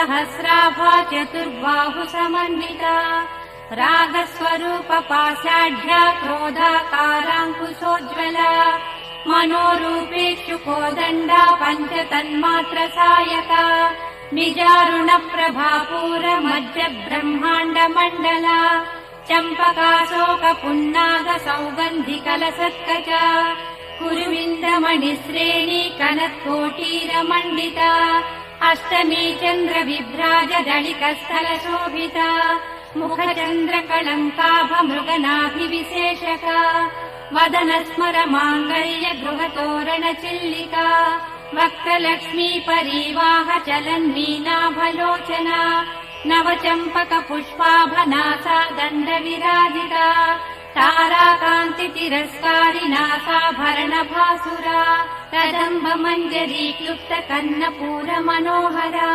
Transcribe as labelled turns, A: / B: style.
A: सहस्राभा चतुर्बाहु समन्विता रागस्वरूप पाषाढ्या क्रोधाकाराङ्कुशोज्ज्वला मनोरूपेषु कोदण्डा पञ्चतन्मात्र Sayaka निजारुण प्रभापूर मज्ज ब्रह्माण्ड मण्डला चम्पकाशोक पुन्नाग सौगन्धिकलसत्कचा कुरुविन्दमणिश्रेणी कनत्कोटीरमण्डिता अष्टमी चन्द्र विभ्राज दलिकस्थलशोभिता मुखचन्द्रकलङ्काभ मृगनाभिविशेषका वदनस्मर माङ्गल्य गृहतोरण चिल्लिका वक्त्रलक्ष्मी परीवाह चलन्मीनाभलोचना नवचम्पक पुष्पाभनासा दण्ड विराजिता ताराकान्ति तिरस्कारि नासाभरण भासुरा कदम्ब मञ्जरी क्लुप्त कर्णपूर मनोहरा